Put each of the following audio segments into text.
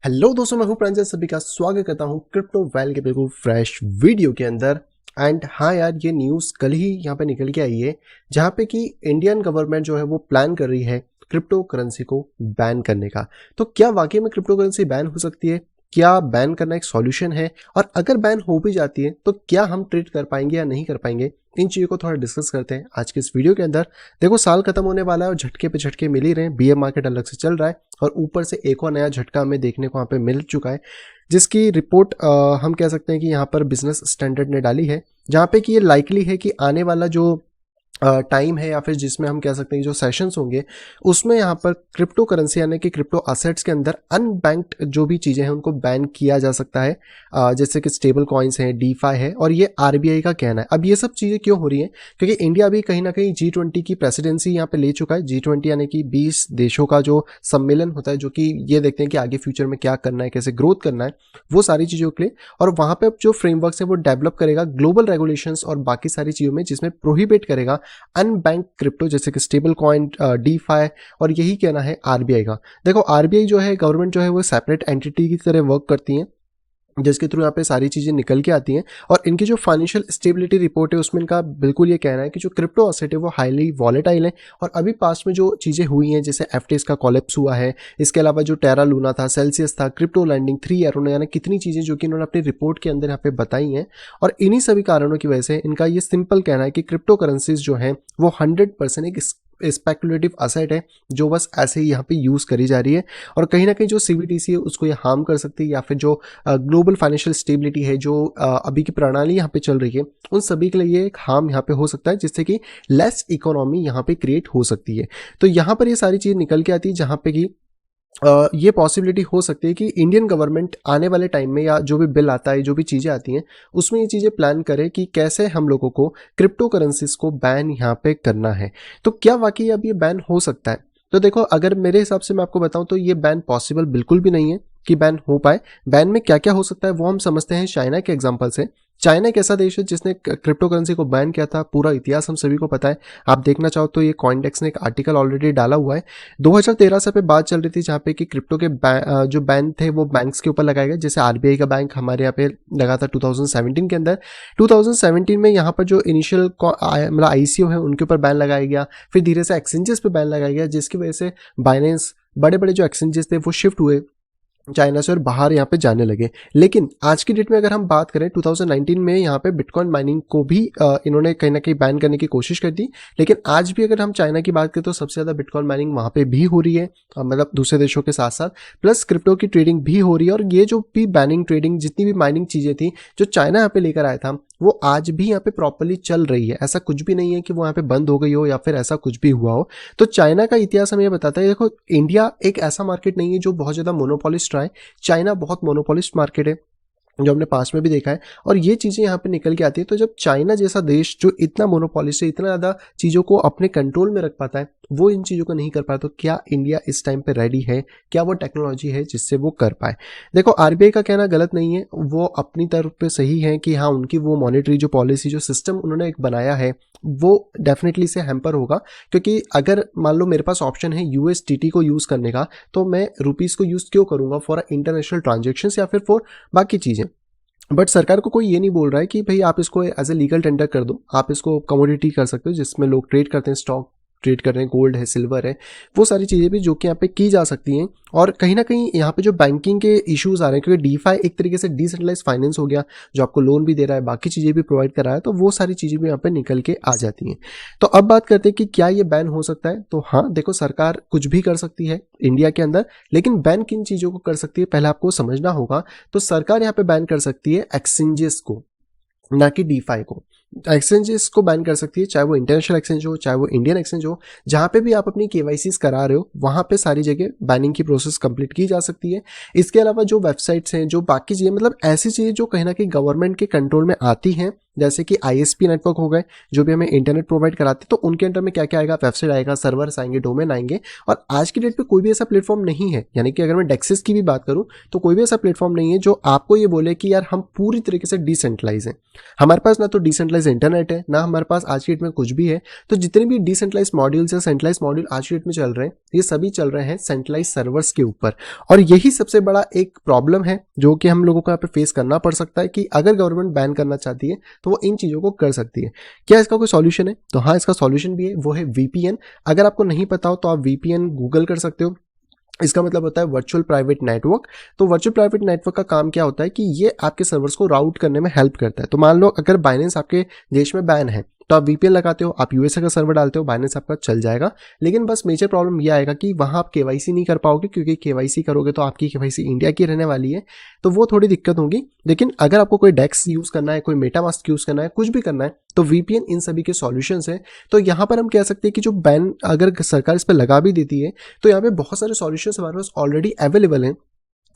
Hello दोस्तों, मैं हूं प्रांजल। सभी का स्वागत करता हूं क्रिप्टो वैल के बिल्कुल फ्रेश वीडियो के अंदर। एंड हाँ यार, ये न्यूज़ कल ही यहाँ पे निकल के आई है जहाँ पे कि इंडियन गवर्नमेंट जो है वो प्लान कर रही है क्रिप्टो करेंसी को बैन करने का। तो क्या वाकई में क्रिप्टो करेंसी बैन हो सकती है? क्या बैन करना एक सॉल्यूशन है? और अगर बैन हो भी जाती है तो क्या हम ट्रेड कर पाएंगे या नहीं कर पाएंगे? इन चीज़ों को थोड़ा डिस्कस करते हैं आज के इस वीडियो के अंदर। देखो, साल खत्म होने वाला है और झटके पे झटके मिल ही रहे हैं। बीए मार्केट अलग से चल रहा है और ऊपर से एक और नया झटका हमें देखने को यहाँ पे मिल चुका है, जिसकी रिपोर्ट हम कह सकते हैं कि यहाँ पर बिजनेस स्टैंडर्ड ने डाली है, जहाँ पे कि ये लाइकली है कि आने वाला जो टाइम है या फिर जिसमें हम कह सकते हैं जो सेशंस होंगे उसमें यहाँ पर क्रिप्टो करेंसी यानी कि क्रिप्टो असेट्स के अंदर अनबैंक्ड जो भी चीज़ें हैं उनको बैन किया जा सकता है। जैसे कि स्टेबल कॉइन्स हैं, डीफाई है, और ये आरबीआई का कहना है। अब ये सब चीज़ें क्यों हो रही हैं? क्योंकि इंडिया भी कहीं ना कहीं G20 की प्रेसिडेंसी यहाँ पे ले चुका है। G20 यानी कि 20 देशों का जो सम्मेलन होता है, जो कि ये देखते हैं कि आगे फ्यूचर में क्या करना है, कैसे ग्रोथ करना है, वो सारी चीज़ों के लिए। और वहाँ पे जो फ्रेमवर्क है वो डेवलप करेगा ग्लोबल रेगुलेशंस और बाकी सारी चीज़ों में, जिसमें प्रोहिबिट करेगा अनबैंक क्रिप्टो जैसे कि स्टेबल कॉइन, डीफाई। और यही कहना है आरबीआई का। देखो, आरबीआई जो है, गवर्नमेंट जो है, वो सेपरेट एंटिटी की तरह वर्क करती है, जिसके थ्रू यहाँ पे सारी चीज़ें निकल के आती हैं। और इनकी जो फाइनेंशियल स्टेबिलिटी रिपोर्ट है उसमें इनका बिल्कुल ये कहना है कि जो क्रिप्टो असेट है वो हाईली वॉलेटाइल है। और अभी पास्ट में जो चीज़ें हुई हैं, जैसे एफटीएस का कॉलेप्स हुआ है, इसके अलावा जो टेरा लूना था, सेल्सियस था, क्रिप्टो लैंडिंग, 3 एरो, यानी कितनी चीज़ें जो कि इन्होंने अपनी रिपोर्ट के अंदर यहाँ पे बताई हैं। और इन्हीं सभी कारणों की वजह से इनका ये सिंपल कहना है कि क्रिप्टो करेंसीज जो हैं वो 100% एक स्पेकुलेटिव असेट है, जो बस ऐसे ही यहाँ पे यूज़ करी जा रही है। और कहीं ना कहीं जो सीबीडीसी है उसको ये हार्म कर सकती है, या फिर जो ग्लोबल फाइनेंशियल स्टेबिलिटी है, जो अभी की प्रणाली यहाँ पे चल रही है, उन सभी के लिए ये एक हार्म यहाँ पे हो सकता है, जिससे कि लेस इकोनॉमी यहाँ पे क्रिएट हो सकती है। तो यहाँ पर ये सारी चीज़ निकल के आती है, जहाँ पे कि ये पॉसिबिलिटी हो सकती है कि इंडियन गवर्नमेंट आने वाले टाइम में, या जो भी बिल आता है, जो भी चीज़ें आती हैं, उसमें ये चीज़ें प्लान करे कि कैसे हम लोगों को क्रिप्टो करेंसीज को बैन यहाँ पे करना है। तो क्या वाकई अब ये बैन हो सकता है? तो देखो, अगर मेरे हिसाब से मैं आपको बताऊं तो ये बैन पॉसिबल बिल्कुल भी नहीं है कि बैन हो पाए। बैन में क्या क्या हो सकता है वो हम समझते हैं चाइना के एग्जाम्पल से। चाइना एक ऐसा देश है जिसने क्रिप्टो करेंसी को बैन किया था। पूरा इतिहास हम सभी को पता है। आप देखना चाहो तो ये कॉइनडेक्स ने एक आर्टिकल ऑलरेडी डाला हुआ है। 2013 से पे बात चल रही थी, जहाँ पे कि क्रिप्टो के जो बैन थे वो बैंक्स के ऊपर लगाए गए। जैसे आरबीआई का बैंक हमारे यहाँ पे लगा था 2017 के अंदर। 2017 में यहाँ पर जो इनिशियल मतलब आईसीओ है उनके ऊपर बैन लगाया गया। फिर धीरे से एक्सचेंजेस पे बैन लगाया गया, जिसकी वजह से बाइनेंस, बड़े बड़े जो एक्सचेंजेस थे वो शिफ्ट हुए चाइना से और बाहर यहाँ पे जाने लगे। लेकिन आज की डेट में अगर हम बात करें, 2019 में यहाँ पे बिटकॉइन माइनिंग को भी इन्होंने कहीं ना कहीं बैन करने की कोशिश कर दी। लेकिन आज भी अगर हम चाइना की बात करें तो सबसे ज़्यादा बिटकॉइन माइनिंग वहाँ पे भी हो रही है, मतलब दूसरे देशों के साथ साथ। प्लस क्रिप्टो की ट्रेडिंग भी हो रही है। और ये जो भी बैनिंग ट्रेडिंग, जितनी भी माइनिंग चीज़ें थी जो चाइना यहाँ पे लेकर आया था, वो आज भी यहाँ पे प्रॉपरली चल रही है। ऐसा कुछ भी नहीं है कि वो यहाँ पे बंद हो गई हो या फिर ऐसा कुछ भी हुआ हो। तो चाइना का इतिहास हमें ये बताता है। देखो, इंडिया एक ऐसा मार्केट नहीं है जो बहुत ज़्यादा मोनोपोलिस्ट रहा है। चाइना बहुत मोनोपोलिस्ट मार्केट है, जो हमने पास में भी देखा है। और ये चीज़ें यहाँ पे निकल के आती है। तो जब चाइना जैसा देश जो इतना मोनोपोलिस्ट है, इतना ज़्यादा चीज़ों को अपने कंट्रोल में रख पाता है, वो इन चीज़ों को नहीं कर पाया, तो क्या इंडिया इस टाइम पे रेडी है? क्या वो टेक्नोलॉजी है जिससे वो कर पाए? देखो, आरबीआई का कहना गलत नहीं है, वो अपनी तरफ पे सही है कि हाँ, उनकी वो मॉनेटरी जो पॉलिसी, जो सिस्टम उन्होंने एक बनाया है, वो डेफिनेटली से हैम्पर होगा। क्योंकि अगर मान लो मेरे पास ऑप्शन है यूएसडीटी को यूज़ करने का, तो मैं रुपीज़ को यूज़ क्यों करूँगा फॉर इंटरनेशनल ट्रांजेक्शन या फिर फॉर बाकी चीज़ें। बट सरकार को कोई ये नहीं बोल रहा है कि भाई आप इसको एज ए लीगल टेंडर कर दो, आप इसको कमोडिटी कर सकते हो, जिसमें लोग ट्रेड करते हैं, स्टॉक ट्रेड कर रहे हैं, गोल्ड है, सिल्वर है, वो सारी चीज़ें भी जो कि यहाँ पे की जा सकती हैं। और कहीं ना कहीं यहाँ पे जो बैंकिंग के इश्यूज आ रहे हैं, क्योंकि डीफाई एक तरीके से डिसेंट्रलाइज फाइनेंस हो गया, जो आपको लोन भी दे रहा है, बाकी चीज़ें भी प्रोवाइड कर रहा है, तो वो सारी चीज़ें भी यहाँ पे निकल के आ जाती हैं। तो अब बात करते हैं कि क्या ये बैन हो सकता है। तो हाँ, देखो, सरकार कुछ भी कर सकती है इंडिया के अंदर, लेकिन बैन किन चीज़ों को कर सकती है पहले आपको समझना होगा। तो सरकार यहाँ पे बैन कर सकती है एक्सचेंजेस को, ना कि डीफाई को। एक्सचेंजेस को बैन कर सकती है, चाहे वो इंटरनेशनल एक्सचेंज हो, चाहे वो इंडियन एक्सचेंज हो। जहाँ पे भी आप अपनी केवाईसीज करा रहे हो, वहाँ पे सारी जगह बैनिंग की प्रोसेस कंप्लीट की जा सकती है। इसके अलावा जो वेबसाइट्स हैं, जो बाकी चीज़ें, मतलब ऐसी चीज़ें जो कहीं ना कहीं गवर्नमेंट के कंट्रोल में आती हैं, जैसे कि ISP नेटवर्क हो गए जो भी हमें इंटरनेट प्रोवाइड कराते, तो उनके अंडर में क्या क्या आएगा, वेबसाइट आएगा, सर्वर्स आएंगे, डोमेन आएंगे। और आज की डेट पे कोई भी ऐसा प्लेटफॉर्म नहीं है, यानी कि अगर मैं डेक्सिस की भी बात करूं तो कोई भी ऐसा प्लेटफॉर्म नहीं है जो आपको ये बोले कि यार हम पूरी तरीके से डिसेंट्रलाइज हैं। हमारे पास ना तो डिसेंट्रलाइज इंटरनेट है, ना हमारे पास आज की डेट में कुछ भी है। तो जितने भी डिसेंट्रलाइज मॉड्यूल्स या सेंट्रलाइज मॉड्यूल आज की डेट में चल रहे हैं, ये सभी चल रहे हैं सेंट्रलाइज सर्वर्स के ऊपर। और यही सबसे बड़ा एक प्रॉब्लम है जो कि हम लोगों को यहाँ पे फेस करना पड़ सकता है कि अगर गवर्नमेंट बैन करना चाहती है तो वो इन चीज़ों को कर सकती है। क्या इसका कोई सॉल्यूशन है? तो हाँ, इसका सॉल्यूशन भी है, वो है VPN। अगर आपको नहीं पता हो तो आप VPN गूगल कर सकते हो। इसका मतलब होता है वर्चुअल प्राइवेट नेटवर्क। तो वर्चुअल प्राइवेट नेटवर्क का काम क्या होता है कि ये आपके सर्वर्स को राउट करने में हेल्प करता है। तो मान लो अगर बाइनेंस आपके देश में बैन है तो आप VPN लगाते हो, आप USA का सर्वर डालते हो, बाइनेंस आपका चल जाएगा। लेकिन बस मेजर प्रॉब्लम ये आएगा कि वहाँ आप KYC नहीं कर पाओगे, क्योंकि KYC करोगे तो आपकी KYC इंडिया की रहने वाली है, तो वो थोड़ी दिक्कत होगी। लेकिन अगर आपको कोई डेक्स यूज़ करना है, कोई मेटामास्क यूज़ करना है, कुछ भी करना है, तो VPN इन सभी के सॉल्यूशंस हैं। तो यहाँ पर हम कह सकते हैं कि जो बैन अगर सरकार इस पर लगा भी देती है तो यहाँ पे बहुत सारे सॉल्यूशंस हमारे पास ऑलरेडी अवेलेबल हैं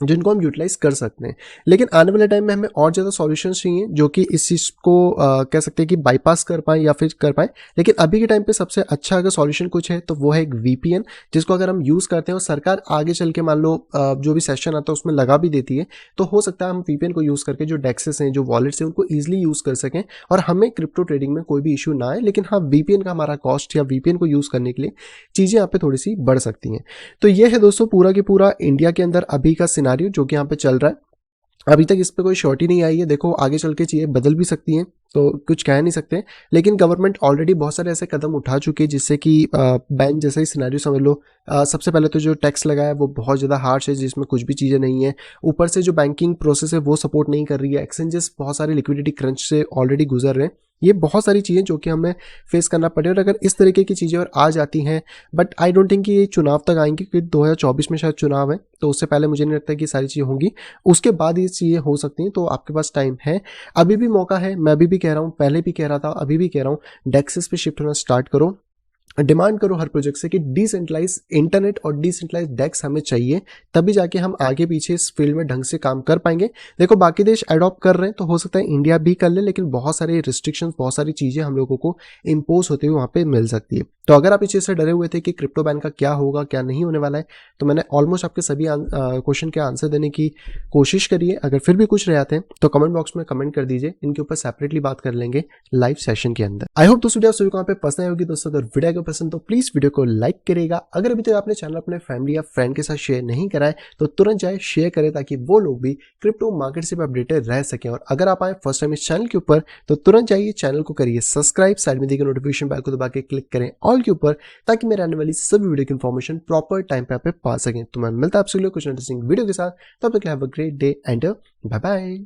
जिनको हम यूटिलाइज कर सकते हैं। लेकिन आने वाले टाइम में हमें और ज़्यादा सॉल्यूशंस चाहिए जो कि इस चीज़ को कह सकते हैं कि बाईपास कर पाएँ या फिर कर पाएँ। लेकिन अभी के टाइम पे सबसे अच्छा अगर सॉल्यूशन कुछ है तो वो है एक VPN, जिसको अगर हम यूज़ करते हैं और सरकार आगे चल के मान लो जो भी सेशन आता है उसमें लगा भी देती है, तो हो सकता है हम VPN को यूज़ करके जो डेक्सेस हैं, जो वॉलेट्स हैं, उनको ईजिली यूज़ कर सकें और हमें क्रिप्टो ट्रेडिंग में कोई भी इशू ना आए। लेकिन हाँ, VPN का हमारा कॉस्ट या VPN को यूज़ करने के लिए चीज़ें यहाँ पे थोड़ी सी बढ़ सकती हैं। तो ये है दोस्तों पूरा की पूरा इंडिया के अंदर अभी का सिनारियो जो कि यहाँ पे चल रहा है। अभी तक इस पे कोई श्योरिटी नहीं आई है। देखो आगे चल के चीज़ें बदल भी सकती हैं, तो कुछ कह नहीं सकते। लेकिन गवर्नमेंट ऑलरेडी बहुत सारे ऐसे कदम उठा चुकी है जिससे कि बैन जैसा ही सिनेरियो समझ लो। सबसे पहले तो जो टैक्स लगा है वो बहुत ज़्यादा हार्श है, जिसमें कुछ भी चीज़ें नहीं है। ऊपर से जो बैंकिंग प्रोसेस है वो सपोर्ट नहीं कर रही है। एक्सचेंजेस बहुत सारे लिक्विडिटी क्रंच से ऑलरेडी गुजर रहे हैं। ये बहुत सारी चीज़ें जो कि हमें फेस करना पड़े। और अगर इस तरीके की चीज़ें और आ जाती हैं, बट आई डोंट थिंक कि ये चुनाव तक आएंगी, क्योंकि 2024 में शायद चुनाव है, तो उससे पहले मुझे नहीं लगता कि सारी चीज़ें होंगी। उसके बाद ये चीज़ें हो सकती हैं, तो आपके पास टाइम है, अभी भी मौका है। मैं अभी भी कह रहा हूँ, पहले भी कह रहा था, अभी भी कह रहा हूँ, डेक्सेस पे शिफ्ट होना स्टार्ट करो। डिमांड करो हर प्रोजेक्ट से कि डिसेंट्रलाइज इंटरनेट और डिसेंट्रलाइज डेक्स हमें चाहिए, तभी जाके हम आगे पीछे इस फील्ड में ढंग से काम कर पाएंगे। देखो बाकी देश अडॉप्ट कर रहे हैं, तो हो सकता है इंडिया भी कर ले, लेकिन बहुत सारे रिस्ट्रिक्शंस, बहुत सारी चीज़ें हम लोगों को इम्पोज होते हुए वहाँ पे मिल सकती है। तो अगर आप इस चीज़ से डरे हुए थे कि क्रिप्टो बैन का क्या होगा, क्या नहीं होने वाला है, तो मैंने ऑलमोस्ट आपके सभी क्वेश्चन के आंसर देने की कोशिश करी है। अगर फिर भी कुछ रह आते हैं तो कमेंट बॉक्स में कमेंट कर दीजिए, इनके ऊपर सेपरेटली बात कर लेंगे लाइव सेशन के अंदर। आई होप दोस्तों वीडियो आप पे पसंद आई होगी। दोस्तों अगर वीडियो को पसंद तो प्लीज वीडियो को लाइक करेगा। अगर अभी तक आपने चैनल अपने फैमिली या फ्रेंड के साथ शेयर नहीं करा है तो तुरंत जाए शेयर करें, ताकि वो लोग भी क्रिप्टो मार्केट से अपडेटेड रह सकें। और अगर आप आए फर्स्ट टाइम इस चैनल के ऊपर तो तुरंत जाइए चैनल को करिए सब्सक्राइब, साइड में दिए गए नोटिफिकेशन बेल को दबा के क्लिक करें ऑल के ऊपर, ताकि मेरे आने वाली सभी वीडियो की इन्फॉर्मेशन प्रॉपर टाइम पे आप पा सकें। तो मैं मिलता है आपसे कुछ इंटरेस्टिंग वीडियो के साथ, तब तक have a great day and bye bye.